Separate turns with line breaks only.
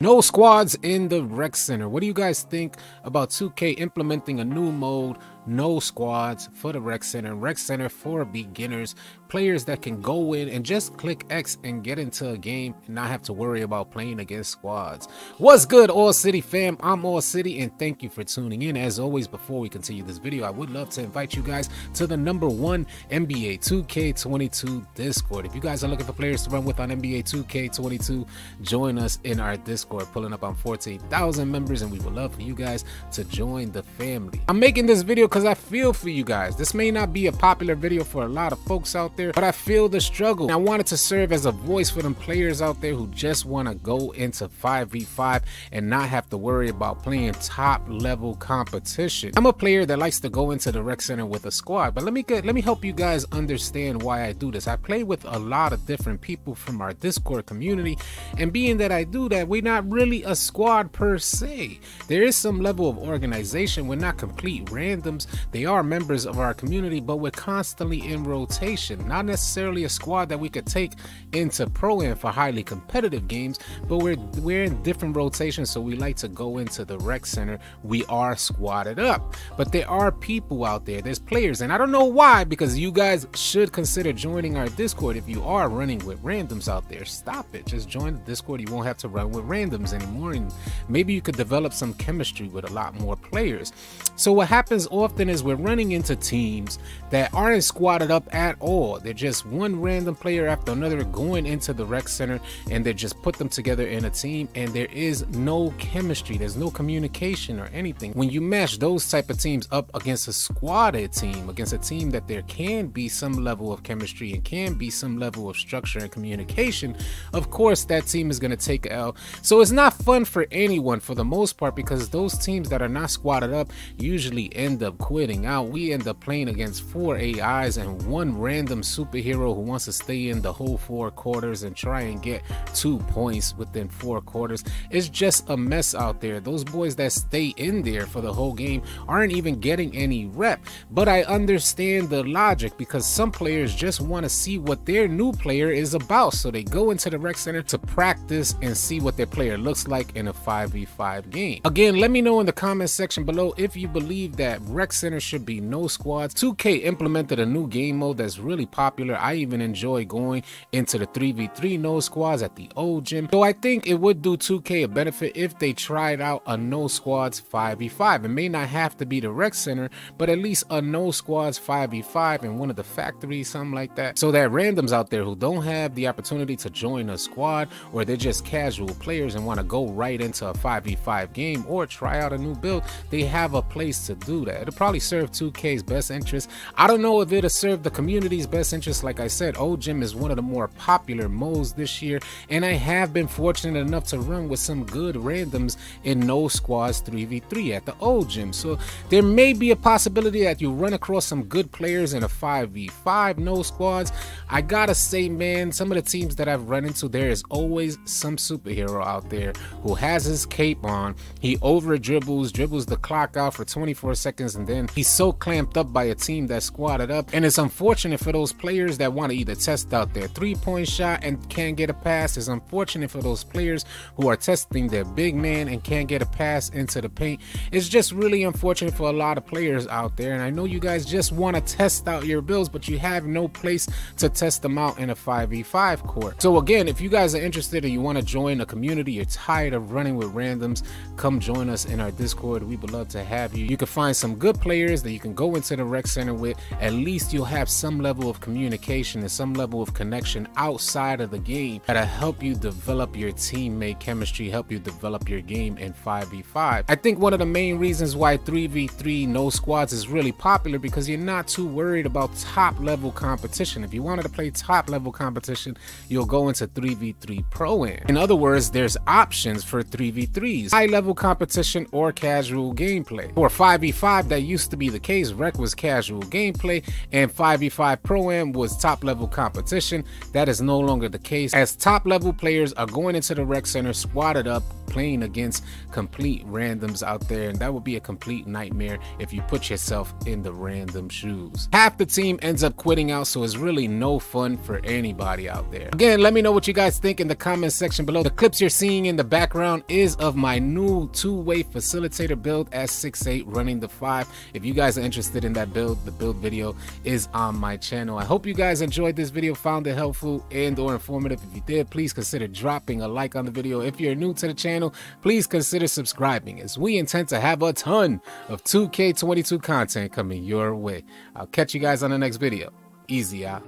No squads in the rec center. What do you guys think about 2K implementing a new mode, no squads, for the rec center for beginners, players that can go in and just click X and get into a game and not have to worry about playing against squads? What's good, AllCity fam? I'm AllCity and thank you for tuning in. As always, before we continue this video, I would love to invite you guys to the #1 NBA 2K22 Discord. If you guys are looking for players to run with on NBA 2K22, join us in our Discord, pulling up on 14,000 members, and we would love for you guys to join the family. I'm making this video because I feel for you guys. This may not be a popular video for a lot of folks out there, but I feel the struggle. I wanted to serve as a voice for them players out there who just want to go into 5v5 and not have to worry about playing top level competition. I'm a player that likes to go into the rec center with a squad, but let me help you guys understand why I do this. I play with a lot of different people from our Discord community, and being that I do that, we're not really a squad per se. There is some level of organization. We're not complete randoms. They are members of our community, but we're constantly in rotation. Not necessarily a squad that we could take into pro-am for highly competitive games, but we're in different rotations, so we like to go into the rec center. We are squatted up, but there are people out there, there's players, and I don't know why, because you guys should consider joining our Discord. If you are running with randoms out there, stop it. Just join the Discord. You won't have to run with randoms anymore, and maybe you could develop some chemistry with a lot more players. So what happens often is we're running into teams that aren't squatted up at all. They're just one random player after another going into the rec center, and they just put them together in a team, and there is no chemistry, there's no communication or anything. When you mesh those type of teams up against a squatted team, against a team that there can be some level of chemistry and can be some level of structure and communication, of course that team is going to take a L. So it's not fun for anyone for the most part, because those teams that are not squatted up usually end up quitting out. We end up playing against 4 AIs and one random superhero who wants to stay in the whole 4 quarters and try and get 2 points within 4 quarters. It's just a mess out there. Those boys that stay in there for the whole game aren't even getting any rep. But I understand the logic, because some players just want to see what their new player is about, so they go into the rec center to practice and see what their player looks like in a 5v5 game. Again, let me know in the comment section below if you believe that rec center should be no squads. 2K implemented a new game mode that's really popular. I even enjoy going into the 3v3 no squads at the old gym. So I think it would do 2K a benefit if they tried out a no squads 5v5. It may not have to be the rec center, but at least a no squads 5v5 in one of the factories, something like that, so that randoms out there who don't have the opportunity to join a squad, or they're just casual players and want to go right into a 5v5 game or try out a new build, they have a place to do that. It'll probably serve 2K's best interest. I don't know if it'll serve the community's best interest. Like I said, old gym is one of the more popular modes this year, and I have been fortunate enough to run with some good randoms in no squads 3v3 at the old gym. So there may be a possibility that you run across some good players in a 5v5 no squads. I gotta say, man, some of the teams that I've run into, there is always some superhero out there who has his cape on. He over dribbles the clock out for 24 seconds, and then he's so clamped up by a team that's squatted up. And it's unfortunate for those players that want to either test out their 3-point shot and can't get a pass. It's unfortunate for those players who are testing their big man and can't get a pass into the paint. It's just really unfortunate for a lot of players out there, and I know you guys just want to test out your builds, but you have no place to test them out in a 5v5 court. So again, if you guys are interested and you want to join a community, you're tired of running with randoms, come join us in our Discord. We would love to have you. You can find some good players that you can go into the rec center with. At least you'll have some level of communication and some level of connection outside of the game that'll help you develop your teammate chemistry, help you develop your game in 5v5. I think one of the main reasons why 3v3 no squads is really popular, because you're not too worried about top level competition. If you wanted to play top level competition, you'll go into 3v3 pro-am. In other words, there's options for 3v3s, high level competition or casual gameplay. For 5v5, that used to be the case. Rec was casual gameplay and 5v5 pro-am was top level competition. That is no longer the case, as top level players are going into the rec center squatted up, playing against complete randoms out there, and that would be a complete nightmare if you put yourself in the random shoes. Half the team ends up quitting out, so it's really no fun for anybody out there. Again, let me know what you guys think in the comment section below. The clips you're seeing in the background is of my new two-way facilitator build at 6'8", running the 5. If you guys are interested in that build, the build video is on my channel. I hope you guys enjoyed this video, found it helpful and or informative. If you did, please consider dropping a like on the video. If you're new to the channel, please consider subscribing, as we intend to have a ton of 2K22 content coming your way. I'll catch you guys on the next video. Easy out.